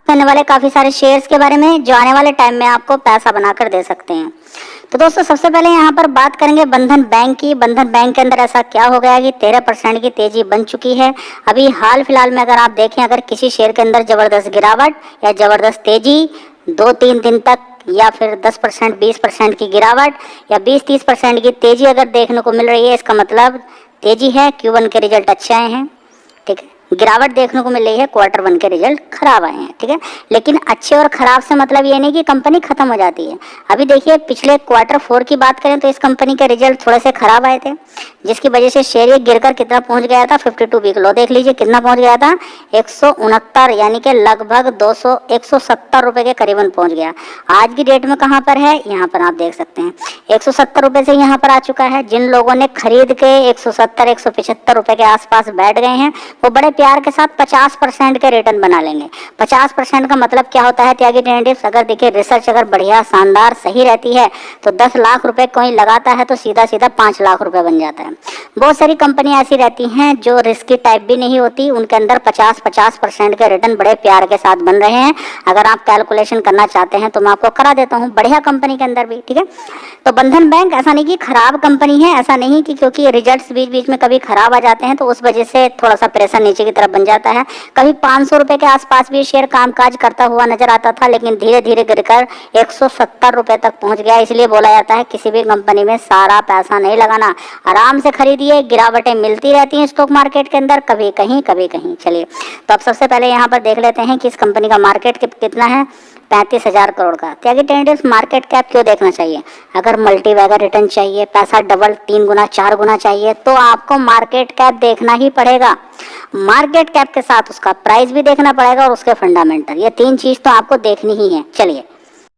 करने वाले काफ़ी सारे शेयर्स के बारे में जो आने वाले टाइम में आपको पैसा बनाकर दे सकते हैं। तो दोस्तों सबसे पहले यहाँ पर बात करेंगे बंधन बैंक की। बंधन बैंक के अंदर ऐसा क्या हो गया कि 13% की तेजी बन चुकी है। अभी हाल फिलहाल में अगर आप देखें, अगर किसी शेयर के अंदर जबरदस्त गिरावट या जबरदस्त तेजी 2-3 दिन तक, या फिर 10%, 20% की गिरावट या 20-30% की तेजी अगर देखने को मिल रही है, इसका मतलब तेजी है। Q1 के रिजल्ट अच्छे आए हैं, ठीक है। गिरावट देखने को मिल रही है, Q1 के रिजल्ट खराब आए हैं, ठीक है। लेकिन अच्छे और खराब से मतलब ये नहीं कि कंपनी खत्म हो जाती है। अभी देखिए पिछले Q4 की बात करें तो इस कंपनी के रिजल्ट थोड़े से खराब आए थे, जिसकी वजह से शेयर ये गिरकर कितना पहुंच गया था, 52 वीक लो देख लीजिए कितना पहुंच गया था, 169, यानी कि लगभग 170 रुपए के करीबन पहुंच गया। आज की डेट में कहां पर है, यहाँ पर आप देख सकते हैं 170 रुपए से यहाँ पर आ चुका है। जिन लोगों ने खरीद के 170-175 रुपए के आसपास बैठ गए हैं, वो बड़े प्यार के साथ 50% के रिटर्न बना लेंगे। 50% का मतलब क्या होता है त्यागी ट्रेडर्स, अगर देखिए रिसर्च अगर बढ़िया शानदार सही रहती है तो 10 लाख रुपए कोई लगाता है तो सीधा सीधा 5 लाख रुपए बन जाता है। बहुत सारी कंपनियां ऐसी रहती हैं जो रिस्की टाइप भी नहीं होती, उनके अंदर 50-50% के रिटर्न बड़े प्यार के साथ बन रहे हैं। अगर आप कैलकुलेशन करना चाहते हैं तो मैं आपको करा देता हूँ बढ़िया कंपनी के अंदर भी, ठीक है। तो बंधन बैंक ऐसा नहीं कि खराब कंपनी है, ऐसा नहीं कि क्योंकि रिजल्ट्स बीच बीच में कभी खराब आ जाते हैं तो उस वजह से थोड़ा सा प्रेशर नीचे की तरफ बन जाता है। कभी 500 रुपए के आसपास भी शेयर कामकाज करता हुआ नजर आता था, लेकिन धीरे धीरे गिरकर 170 रुपए तक पहुंच गया। इसलिए बोला जाता है किसी भी कंपनी में सारा पैसा नहीं लगाना, आराम से खरीदिए। गिरावटें मिलती रहती हैं स्टॉक मार्केट के अंदर, कभी कहीं कभी कहीं। चलिए तो अब सबसे पहले यहाँ पर देख लेते हैं कि इस कंपनी का मार्केट कितना है, 35,000 करोड़ का। त्यागी ट्रेडर्स मार्केट कैप क्यों देखना चाहिए? अगर मल्टी बैगर रिटर्न चाहिए, पैसा डबल 3 गुना 4 गुना चाहिए तो आपको मार्केट कैप देखना ही पड़ेगा। मार्केट कैप के साथ उसका प्राइस भी देखना पड़ेगा और उसके फंडामेंटल, ये 3 चीज तो आपको देखनी ही है। चलिए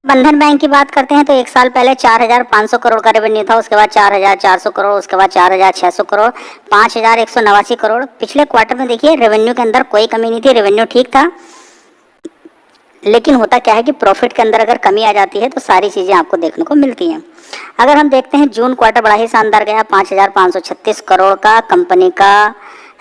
बंधन बैंक की बात करते हैं तो 1 साल पहले 4,500 करोड़ का रेवेन्यू था, उसके बाद 4,400 करोड़, उसके बाद 4,600 करोड़, 5,189 करोड़। पिछले क्वार्टर में देखिए रेवेन्यू के अंदर कोई कमी नहीं थी, रेवेन्यू ठीक था। लेकिन होता क्या है कि प्रॉफिट के अंदर अगर कमी आ जाती है तो सारी चीज़ें आपको देखने को मिलती हैं। अगर हम देखते हैं जून क्वार्टर बड़ा ही शानदार गया, 5,536 करोड़ का कंपनी का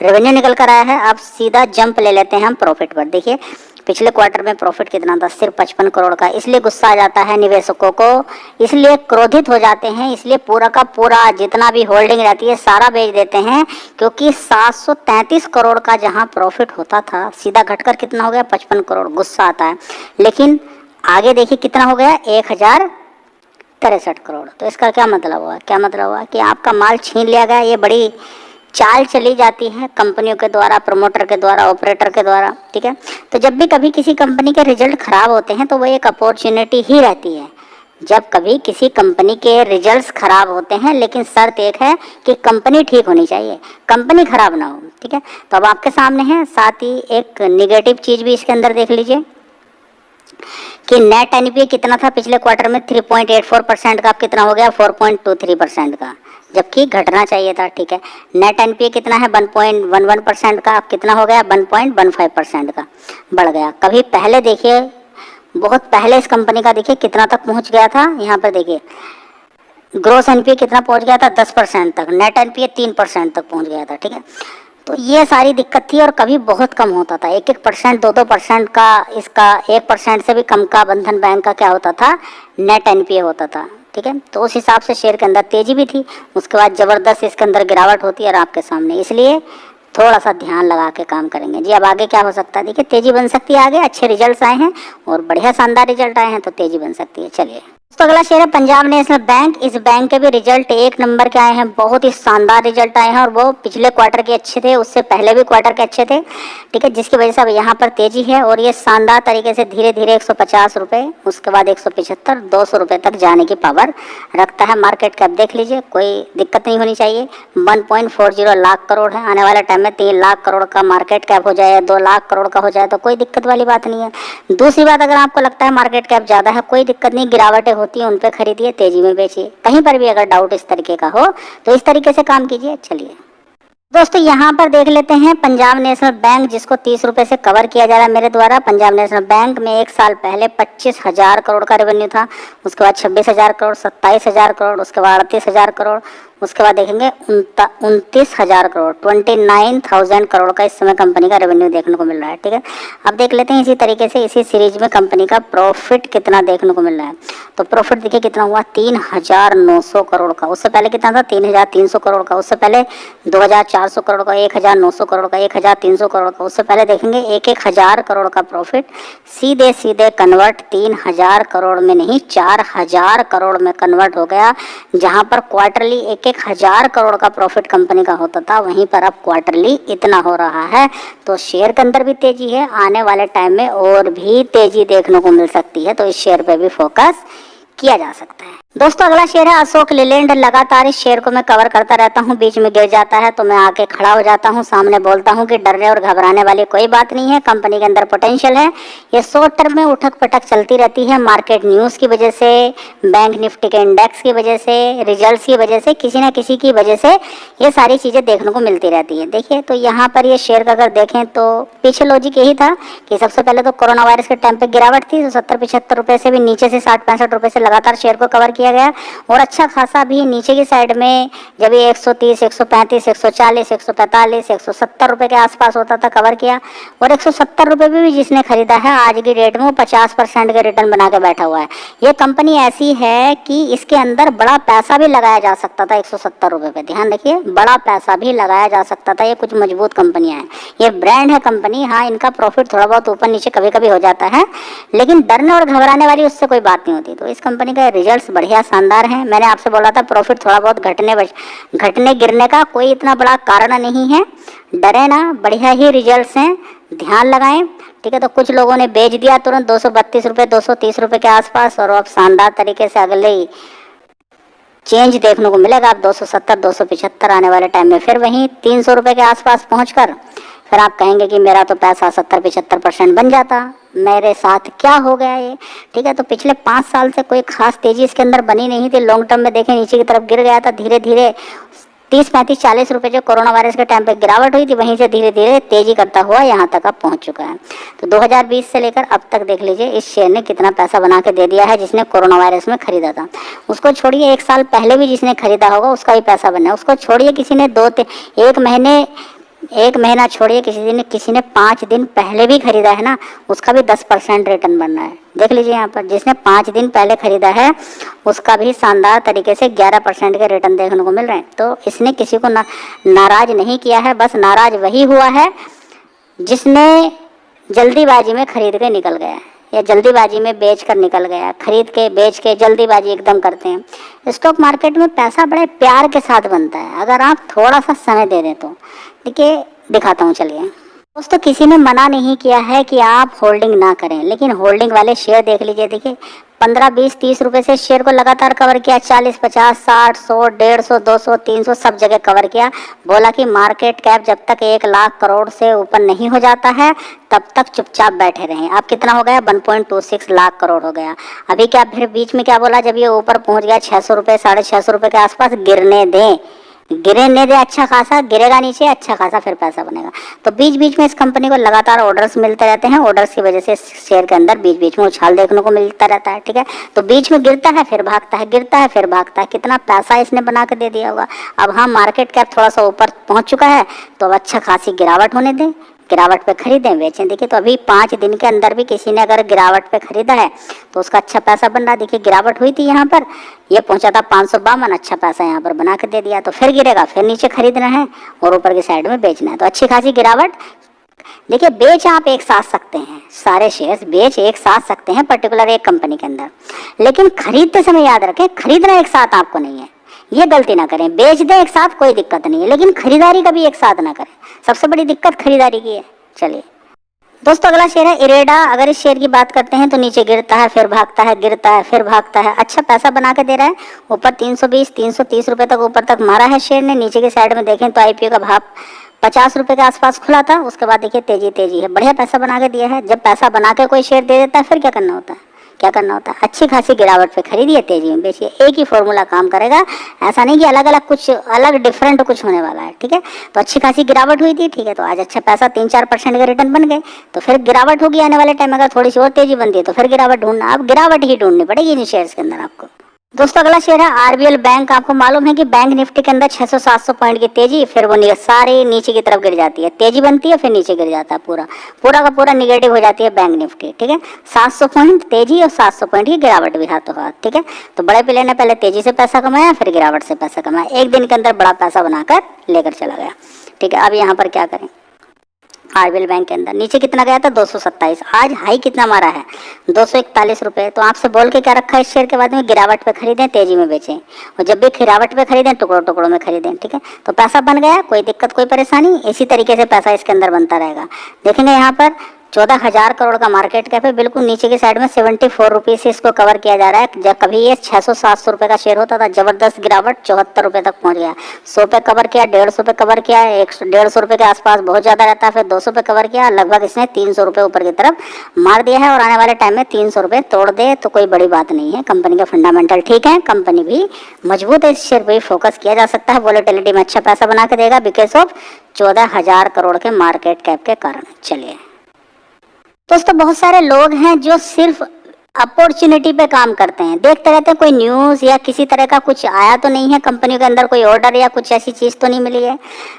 रेवेन्यू निकल कर आया है। अब सीधा जंप ले लेते हैं हम प्रॉफिट पर। देखिए पिछले क्वार्टर में प्रॉफिट कितना था, सिर्फ 55 करोड़ का। इसलिए गुस्सा आ जाता है निवेशकों को, इसलिए क्रोधित हो जाते हैं, इसलिए पूरा का पूरा जितना भी होल्डिंग रहती है सारा बेच देते हैं, क्योंकि 733 करोड़ का जहां प्रॉफिट होता था सीधा घटकर कितना हो गया, 55 करोड़। गुस्सा आता है। लेकिन आगे देखिए कितना हो गया, 1,063 करोड़। तो इसका क्या मतलब हुआ, क्या मतलब हुआ कि आपका माल छीन लिया गया। ये बड़ी चाल चली जाती है कंपनियों के द्वारा, प्रमोटर के द्वारा, ऑपरेटर के द्वारा, ठीक है। तो जब भी कभी किसी कंपनी के रिजल्ट खराब होते हैं तो वो एक अपॉर्चुनिटी ही रहती है। जब कभी किसी कंपनी के रिजल्ट्स खराब होते हैं, लेकिन शर्त एक है कि कंपनी ठीक होनी चाहिए, कंपनी खराब ना हो, ठीक है। तो अब आपके सामने है, साथ ही एक निगेटिव चीज भी इसके अंदर देख लीजिए कि नेट एनपीए कितना था पिछले क्वार्टर में, 3.84% का, कितना हो गया 4.23% का, जबकि घटना चाहिए था, ठीक है। नेट एनपीए कितना है, 1.11% का, अब कितना हो गया 1.15% का, बढ़ गया। कभी पहले देखिए, बहुत पहले इस कंपनी का देखिए कितना तक पहुंच गया था, यहाँ पर देखिए ग्रोस एनपीए कितना पहुंच गया था, 10% तक, नेट एनपीए 3% तक पहुंच गया था, ठीक है। तो ये सारी दिक्कत थी और कभी बहुत कम होता था, 1-1%, 2-2% का, इसका 1% से भी कम का बंधन बैंक का क्या होता था, नेट एनपीए होता था, ठीक है। तो उस हिसाब से शेयर के अंदर तेजी भी थी, उसके बाद जबरदस्त इसके अंदर गिरावट होती है और आपके सामने, इसलिए थोड़ा सा ध्यान लगा के काम करेंगे जी। अब आगे क्या हो सकता है, देखिए तेजी बन सकती है, आगे अच्छे रिजल्ट्स आए हैं और बढ़िया शानदार रिजल्ट आए हैं तो तेजी बन सकती है। चलिए तो अगला शेयर है पंजाब नेशनल बैंक। इस बैंक के भी रिजल्ट 1 नंबर के आए हैं, बहुत ही शानदार रिजल्ट आए हैं और वो पिछले क्वार्टर के अच्छे थे, उससे पहले भी क्वार्टर के अच्छे थे, ठीक है। जिसकी वजह से अब यहाँ पर तेजी है और ये शानदार तरीके से धीरे धीरे 150 रुपये, उसके बाद 175, 200 रुपये तक जाने की पावर रखता है। मार्केट कैप देख लीजिए, कोई दिक्कत नहीं होनी चाहिए, 1.40 लाख करोड़ है। आने वाले टाइम में 3 लाख करोड़ का मार्केट कैप हो जाए, 2 लाख करोड़ का हो जाए तो कोई दिक्कत वाली बात नहीं है। दूसरी बात, अगर आपको लगता है मार्केट कैप ज़्यादा है, कोई दिक्कत नहीं, गिरावटें होती है उन पे खरीदिए, तेजी में बेचिए। कहीं पर भी अगर डाउट इस तरीके का हो तो इस तरीके से काम कीजिए। चलिए दोस्तों यहाँ पर देख लेते हैं पंजाब नेशनल बैंक, जिसको 30 रुपए से कवर किया जा रहा है मेरे द्वारा। पंजाब नेशनल बैंक में 1 साल पहले 25,000 करोड़ का रेवेन्यू था, उसके बाद 26,000 करोड़, 27,000 करोड़, उसके बाद 38,000 करोड़, उसके बाद देखेंगे 29,000 करोड़, 29,000 करोड़ का इस समय कंपनी का रेवेन्यू देखने को मिल रहा है। ठीक है, अब देख लेते हैं इसी तरीके से इसी सीरीज में कंपनी का प्रॉफिट कितना देखने को मिल रहा है। तो प्रॉफिट देखिए कितना हुआ, 3,900 करोड़ का। उससे पहले कितना था, 3,300 करोड़ का। उससे पहले 2,400 करोड़ का, 1,900 करोड़ का, 1,300 करोड़ का। उससे पहले देखेंगे 1,000 करोड़ का प्रॉफिट सीधे सीधे कन्वर्ट 3,000 करोड़ में नहीं 4,000 करोड़ में कन्वर्ट हो गया। जहां पर क्वार्टरली 1,000 करोड़ का प्रॉफिट कंपनी का होता था, वहीं पर अब क्वार्टरली इतना हो रहा है। तो शेयर के अंदर भी तेजी है, आने वाले टाइम में और भी तेजी देखने को मिल सकती है। तो इस शेयर पे भी फोकस किया जा सकता है। दोस्तों अगला शेयर है अशोक लीलैंड। लगातार इस शेयर को मैं कवर करता रहता हूं, बीच में गिर जाता है तो मैं आके खड़ा हो जाता हूं, सामने बोलता हूं कि डरने और घबराने वाली कोई बात नहीं है, कंपनी के अंदर पोटेंशियल है। ये शॉर्ट टर्म में उठक पटक चलती रहती है, मार्केट न्यूज की वजह से, बैंक निफ्टी के इंडेक्स की वजह से, रिजल्ट की वजह से, किसी न किसी की वजह से ये सारी चीजें देखने को मिलती रहती है। देखिए तो यहाँ पर ये शेयर का अगर देखें तो पीछे लॉजिक यही था कि सबसे पहले तो कोरोना वायरस के टाइम पे गिरावट थी, तो 70-75 रुपए से भी नीचे से 60-65 रुपए से लगातार शेयर को कवर किया गया और अच्छा खासा भी नीचे की साइड में जब ये 130, 135, 140, 145, 170 रुपए के आसपास होता था कवर किया। और 170 रुपए भी जिसने खरीदा है आज की डेट में वो 50% के रिटर्न बना के बैठा हुआ है। ये कंपनी ऐसी है कि इसके अंदर बड़ा पैसा भी लगाया जा सकता था 170 रुपए पे। ध्यान रखिए, बड़ा पैसा भी लगाया जा सकता था। ये कुछ मजबूत कंपनियां हैं, ये ब्रांड है कंपनी। हाँ, इनका प्रॉफिट थोड़ा बहुत ऊपर नीचे कभी कभी हो जाता है, लेकिन डरने और घबराने वाली उससे कोई बात नहीं होती। तो इस कंपनी का रिजल्ट बढ़िया शानदार है। मैंने आपसे बोला था प्रॉफिट थोड़ा बहुत घटने गिरने का कोई इतना बड़ा कारण नहीं है, डरे ना, बढ़िया ही रिजल्ट्स हैं, ध्यान लगाएं। ठीक है, तो कुछ लोगों ने बेच दिया तुरंत 232 रुपए, 230 रुपए के आसपास, और अब शानदार तरीके से अगले चेंज देखने को मिलेगा। अब 270, 275 आने वाले टाइम में फिर वहीं 300 रुपए के आसपास पहुंचकर फिर आप कहेंगे कि मेरा तो पैसा 70-75% बन जाता, मेरे साथ क्या हो गया ये। ठीक है, तो पिछले 5 साल से कोई खास तेजी इसके अंदर बनी नहीं थी। लॉन्ग टर्म में देखें नीचे की तरफ गिर गया था, धीरे धीरे 30-35-40 रुपए जो कोरोना वायरस के टाइम पे गिरावट हुई थी, वहीं से धीरे धीरे तेजी करता हुआ यहाँ तक अब पहुंच चुका है। तो 2020 से लेकर अब तक देख लीजिए इस शेयर ने कितना पैसा बना के दे दिया है। जिसने कोरोना वायरस में खरीदा था उसको छोड़िए, 1 साल पहले भी जिसने खरीदा होगा उसका भी पैसा बना है। उसको छोड़िए, किसी ने 1 महीना छोड़िए, किसी ने 5 दिन पहले भी खरीदा है ना, उसका भी 10% रिटर्न बन रहा है। देख लीजिए यहाँ पर जिसने 5 दिन पहले खरीदा है उसका भी शानदार तरीके से 11% के रिटर्न देखने को मिल रहे हैं। तो इसने किसी को नाराज नहीं किया है, बस नाराज वही हुआ है जिसने जल्दीबाजी में खरीद के निकल गया है या जल्दीबाजी में बेच कर निकल गया। खरीद के बेच के जल्दीबाजी एकदम करते हैं। स्टॉक मार्केट में पैसा बड़े प्यार के साथ बनता है, अगर आप थोड़ा सा समय दे दें तो। देखिए दिखाता हूँ, चलिए दोस्तों। किसी ने मना नहीं किया है कि आप होल्डिंग ना करें, लेकिन होल्डिंग वाले शेयर देख लीजिए। देखिए 15, 20, 30 रुपए से शेयर को लगातार कवर किया, 40, 50, 60, 100, 150, 200, 300 सब जगह कवर किया। बोला कि मार्केट कैप जब तक 1 लाख करोड़ से ऊपर नहीं हो जाता है तब तक चुपचाप बैठे रहें। अब कितना हो गया, 1.26 लाख करोड़ हो गया। अभी क्या फिर बीच में क्या बोला, जब ये ऊपर पहुंच गया 600 रुपए, 650 रुपए के आसपास, गिरने दें, गिरने दे, अच्छा खासा गिरेगा नीचे, अच्छा खासा फिर पैसा बनेगा। तो बीच बीच में इस कंपनी को लगातार ऑर्डर्स मिलते रहते हैं, ऑर्डर्स की वजह से शेयर के अंदर बीच बीच में उछाल देखने को मिलता रहता है। ठीक है, तो बीच में गिरता है फिर भागता है, गिरता है फिर भागता है। कितना पैसा इसने बना के दे दिया होगा। अब हाँ, मार्केट कैप थोड़ा सा ऊपर पहुंच चुका है तो अब अच्छा खासी गिरावट होने दें, गिरावट पे खरीदें बेचें। देखिए तो अभी 5 दिन के अंदर भी किसी ने अगर गिरावट पे खरीदा है तो उसका अच्छा पैसा बन रहा है। देखिए गिरावट हुई थी यहाँ पर, ये पहुंचा था 552, अच्छा पैसा यहाँ पर बना के दे दिया। तो फिर गिरेगा, फिर नीचे खरीदना है और ऊपर की साइड में बेचना है। तो अच्छी खासी गिरावट। देखिए बेच आप एक साथ सकते हैं, सारे शेयर्स बेच एक साथ सकते हैं पर्टिकुलर एक कंपनी के अंदर, लेकिन खरीदते समय याद रखें खरीदना एक साथ आपको नहीं है, ये गलती ना करें। बेच दें एक साथ कोई दिक्कत नहीं है, लेकिन खरीदारी कभी एक साथ ना करें, सबसे बड़ी दिक्कत खरीदारी की है। चलिए दोस्तों अगला शेयर है इरेडा। अगर इस शेयर की बात करते हैं तो नीचे गिरता है फिर भागता है, गिरता है फिर भागता है, अच्छा पैसा बना के दे रहा है। ऊपर 320, 330 रुपए तक ऊपर तक मारा है शेयर ने। नीचे की साइड में देखें तो आईपीओ का भाव 50 रुपए के आसपास खुला था, उसके बाद देखिए तेजी है, बढ़िया पैसा बना के दिया है। जब पैसा बना के कोई शेयर दे देता है फिर क्या करना होता है, अच्छी खासी गिरावट पे खरीदिए, तेजी में बेचिए। एक ही फॉर्मूला काम करेगा, ऐसा नहीं कि अलग अलग कुछ अलग डिफरेंट कुछ होने वाला है। ठीक है, तो अच्छी खासी गिरावट हुई थी। ठीक है, तो आज अच्छा पैसा 3-4% के रिटर्न बन गए। तो फिर गिरावट होगी आने वाले टाइम, अगर थोड़ी सी और तेजी बनती है तो फिर गिरावट ढूंढना, अब गिरावट ही ढूंढनी पड़ेगी इन शेयर्स के अंदर आपको। दोस्तों अगला शेयर है आरबीएल बैंक। आपको मालूम है कि बैंक निफ्टी के अंदर 600-700 पॉइंट की तेजी, फिर वो सारी नीचे की तरफ गिर जाती है, तेजी बनती है फिर नीचे गिर जाता है, पूरा पूरा का पूरा निगेटिव हो जाती है बैंक निफ्टी। ठीक है, 700 पॉइंट तेजी और 700 पॉइंट की गिरावट भी हाथों हाथ। ठीक है, तो बड़े प्लेयर ने पहले तेजी से पैसा कमाया, फिर गिरावट से पैसा कमाया, एक दिन के अंदर बड़ा पैसा बनाकर लेकर चला गया। ठीक है, अब यहाँ पर क्या करें, आरबीएल बैंक के अंदर नीचे कितना गया था 227, आज हाई कितना मारा है 241 रुपए। तो आपसे बोल के क्या रखा है इस शेयर के बाद में, गिरावट पे खरीदें तेजी में बेचें, और जब भी गिरावट पे खरीदें टुकड़ों टुकड़ों में खरीदें। ठीक है, तो पैसा बन गया, कोई दिक्कत कोई परेशानी, इसी तरीके से पैसा इसके अंदर बनता रहेगा। देखेंगे यहाँ पर 14,000 करोड़ का मार्केट कैप है, बिल्कुल नीचे की साइड में 74 रुपये से इसको कवर किया जा रहा है। जब कभी ये 600-700 रुपये का शेयर होता था, जबरदस्त गिरावट 74 रुपये तक पहुंच गया। 100 पे कवर किया, 150 पे कवर किया, 150 रुपये के आसपास बहुत ज्यादा रहता है, फिर 200 पे कवर किया, लगभग इसने 300 रुपये ऊपर की तरफ मार दिया है। और आने वाले टाइम में 300 रुपये तोड़ दे तो कोई बड़ी बात नहीं है, कंपनी के फंडामेंटल ठीक है, कंपनी भी मजबूत है, इस शेयर पर भी फोकस किया जा सकता है। वोलेटिलिटी में अच्छा पैसा बना के देगा बिकॉज ऑफ 14,000 करोड़ के मार्केट कैप के कारण। चलिए दोस्तों, बहुत सारे लोग हैं जो सिर्फ अपॉर्चुनिटी पे काम करते हैं, देखते रहते हैं कोई न्यूज़ या किसी तरह का कुछ आया तो नहीं है कंपनी के अंदर, कोई ऑर्डर या कुछ ऐसी चीज़ तो नहीं मिली है।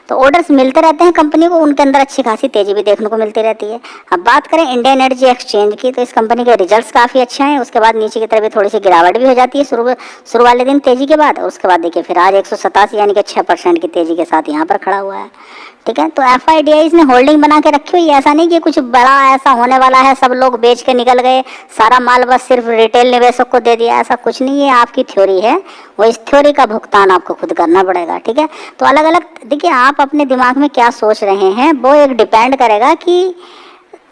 तो ऑर्डर्स मिलते रहते हैं कंपनी को, उनके अंदर अच्छी खासी तेजी भी देखने को मिलती रहती है। अब बात करें इंडियन एनर्जी एक्सचेंज की, तो इस कंपनी के रिजल्ट्स काफ़ी अच्छे हैं, उसके बाद नीचे की तरफ भी थोड़ी सी गिरावट भी हो जाती है शुरू वाले दिन तेजी के बाद, और उसके बाद देखिए फिर आज 187 यानी कि 6% की तेजी के साथ यहाँ पर खड़ा हुआ है। ठीक है, तो FIDIs ने होल्डिंग बना के रखी हुई है, ऐसा नहीं कि कुछ बड़ा ऐसा होने वाला है, सब लोग बेच के निकल गए, सारा माल बस सिर्फ रिटेल निवेशक को दे दिया, ऐसा कुछ नहीं है। आपकी थ्योरी है, वो इस थ्योरी का भुगतान आपको खुद करना पड़ेगा। ठीक है, तो अलग अलग देखिए आप अपने दिमाग में क्या सोच रहे हैं, वो एक डिपेंड करेगा कि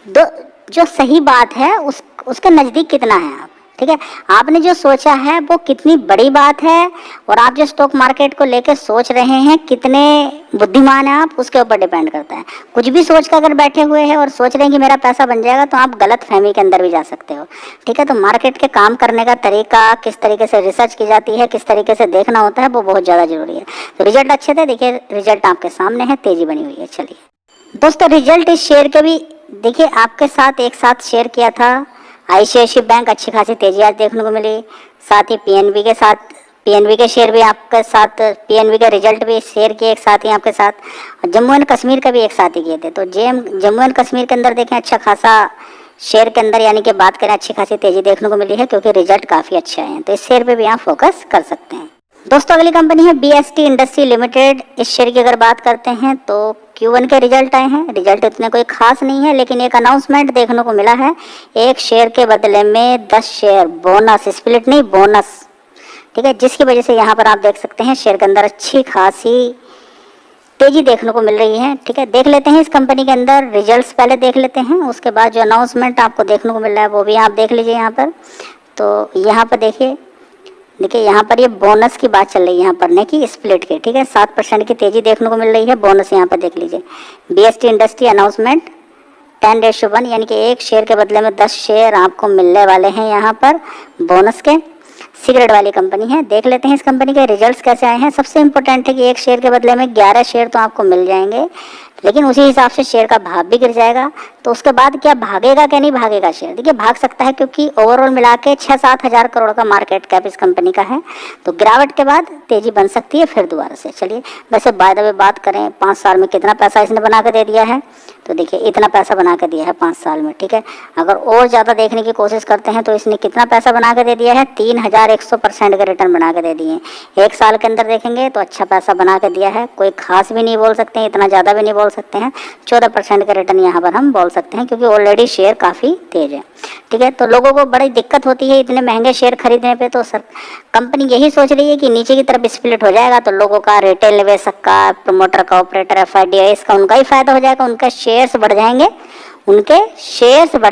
जो सही बात है उसके नज़दीक कितना है आप। ठीक है, आपने जो सोचा है वो कितनी बड़ी बात है, और आप जो स्टॉक मार्केट को लेकर सोच रहे हैं कितने बुद्धिमान हैं आप, उसके ऊपर डिपेंड करता है। कुछ भी सोच कर अगर बैठे हुए हैं और सोच रहे हैं कि मेरा पैसा बन जाएगा, तो आप गलत फहमी के अंदर भी जा सकते हो। ठीक है, तो मार्केट के काम करने का तरीका, किस तरीके से रिसर्च की जाती है, किस तरीके से देखना होता है, वो बहुत ज़्यादा जरूरी है। तो रिजल्ट अच्छे थे, देखिए रिजल्ट आपके सामने है, तेजी बनी हुई है। चलिए दोस्तों, रिजल्ट इस शेयर के भी देखिए आपके साथ एक साथ शेयर किया था। ICICI बैंक अच्छी खासी तेजी आज देखने को मिली, साथ ही PNB के शेयर भी आपके साथ, PNB के रिजल्ट भी शेयर किए एक साथ ही आपके साथ, और जम्मू एंड कश्मीर का भी एक साथ ही किए थे। तो जम्मू एंड कश्मीर के अंदर देखें अच्छा खासा शेयर के अंदर यानी कि बात करें अच्छी खासी तेजी देखने को मिली है, क्योंकि रिजल्ट काफ़ी अच्छे आए हैं, तो इस शेयर पर भी आप फोकस कर सकते हैं। दोस्तों अगली कंपनी है BST इंडस्ट्री लिमिटेड। इस शेयर की अगर बात करते हैं तो Q1 के रिजल्ट आए हैं, रिजल्ट इतने कोई खास नहीं है, लेकिन एक अनाउंसमेंट देखने को मिला है, एक शेयर के बदले में 10 शेयर बोनस, स्प्लिट नहीं बोनस। ठीक है, जिसकी वजह से यहाँ पर आप देख सकते हैं शेयर के अंदर अच्छी खासी तेजी देखने को मिल रही है। ठीक है, देख लेते हैं इस कंपनी के अंदर रिजल्ट्स पहले देख लेते हैं, उसके बाद जो अनाउंसमेंट आपको देखने को मिल रहा है वो भी आप देख लीजिए यहाँ पर। तो यहाँ पर देखिए यहाँ पर ये बोनस की बात चल रही है यहाँ पर, नहीं कि स्प्लिट के। ठीक है, 7% की तेजी देखने को मिल रही है, बोनस यहाँ पर देख लीजिए। BST इंडस्ट्री अनाउंसमेंट 10:1 यानी कि एक शेयर के बदले में 10 शेयर आपको मिलने वाले हैं यहाँ पर बोनस के। सिगरेट वाली कंपनी है, देख लेते हैं इस कंपनी के रिजल्ट्स कैसे आए हैं। सबसे इंपॉर्टेंट है कि एक शेयर के बदले में 11 शेयर तो आपको मिल जाएंगे, लेकिन उसी हिसाब से शेयर का भाव भी गिर जाएगा। तो उसके बाद क्या भागेगा क्या नहीं भागेगा शेयर, देखिए भाग सकता है, क्योंकि ओवरऑल मिला के 6-7 हज़ार करोड़ का मार्केट कैप इस कंपनी का है। तो गिरावट के बाद तेजी बन सकती है फिर दोबारा से। चलिए वैसे बाय द वे बात करें 5 साल में कितना पैसा इसने बना के दे दिया है, तो देखिए इतना पैसा बना के दिया है 5 साल में। ठीक है, अगर और ज़्यादा देखने की कोशिश करते हैं तो इसने कितना पैसा बना के दे दिया है, 3100% के रिटर्न बना के दे दिए। एक साल के अंदर देखेंगे तो अच्छा पैसा बना के दिया है, कोई खास भी नहीं बोल सकते हैं, इतना ज़्यादा भी नहीं बोल सकते हैं, 14% का रिटर्न यहाँ पर हम बोल सकते हैं, क्योंकि ऑलरेडी शेयर काफ़ी तेज है। ठीक है, तो लोगों को बड़ी दिक्कत होती है इतने महंगे शेयर खरीदने पे, तो सर कंपनी यही सोच रही है कि नीचे की तरफ स्प्लिट हो जाएगा तो लोगों का, रिटेल निवेशक का, प्रमोटर का, ऑपरेटर, FIDIs का, उनका ही फायदा हो जाएगा, उनके शेयर्स बढ़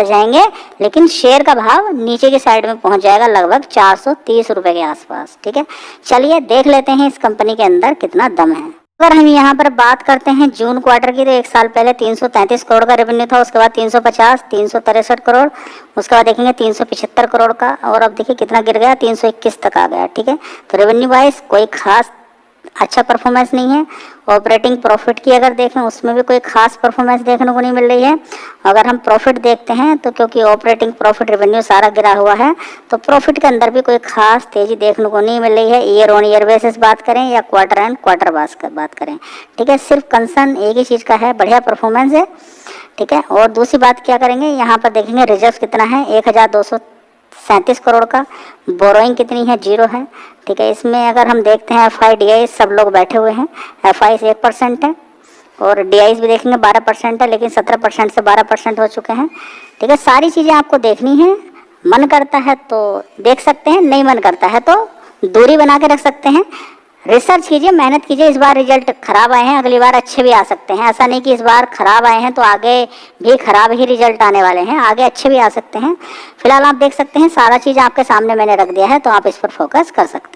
जाएंगे, लेकिन शेयर का भाव नीचे की साइड में पहुंच जाएगा लगभग 430 रुपए के आसपास। ठीक है, चलिए देख लेते हैं इस कंपनी के अंदर कितना दम है। अगर हम यहाँ पर बात करते हैं जून क्वार्टर की, तो एक साल पहले 333 करोड़ का रेवेन्यू था, उसके बाद 350, 363 करोड़, उसके बाद देखेंगे 375 करोड़ का, और अब देखिए कितना गिर गया, 321 तक आ गया। ठीक है, तो रेवेन्यू वाइज कोई खास अच्छा परफॉर्मेंस नहीं है, ऑपरेटिंग प्रॉफिट की अगर देखें उसमें भी कोई खास परफॉर्मेंस देखने को नहीं मिल रही है। अगर हम प्रॉफिट देखते हैं तो क्योंकि ऑपरेटिंग प्रॉफिट रेवेन्यू सारा गिरा हुआ है तो प्रॉफिट के अंदर भी कोई खास तेजी देखने को नहीं मिल रही है, ईयर ऑन ईयर बेसिस बात करें या क्वार्टर एंड क्वार्टर बात करें। ठीक है, सिर्फ कंसर्न एक ही चीज़ का है, बढ़िया परफॉर्मेंस है। ठीक है, और दूसरी बात क्या करेंगे, यहाँ पर देखेंगे रिजर्व कितना है, 1237 करोड़ का। बोरोइंग कितनी है, 0 है। ठीक है, इसमें अगर हम देखते हैं FIDI सब लोग बैठे हुए हैं, FIs 1% है और DIs भी देखेंगे 12% है, लेकिन 17% से 12% हो चुके हैं। ठीक है, सारी चीज़ें आपको देखनी है, मन करता है तो देख सकते हैं, नहीं मन करता है तो दूरी बना के रख सकते हैं। रिसर्च कीजिए, मेहनत कीजिए। इस बार रिजल्ट खराब आए हैं, अगली बार अच्छे भी आ सकते हैं। ऐसा नहीं कि इस बार खराब आए हैं तो आगे भी खराब ही रिजल्ट आने वाले हैं, आगे अच्छे भी आ सकते हैं। फिलहाल आप देख सकते हैं सारा चीज़ आपके सामने मैंने रख दिया है, तो आप इस पर फोकस कर सकते हैं।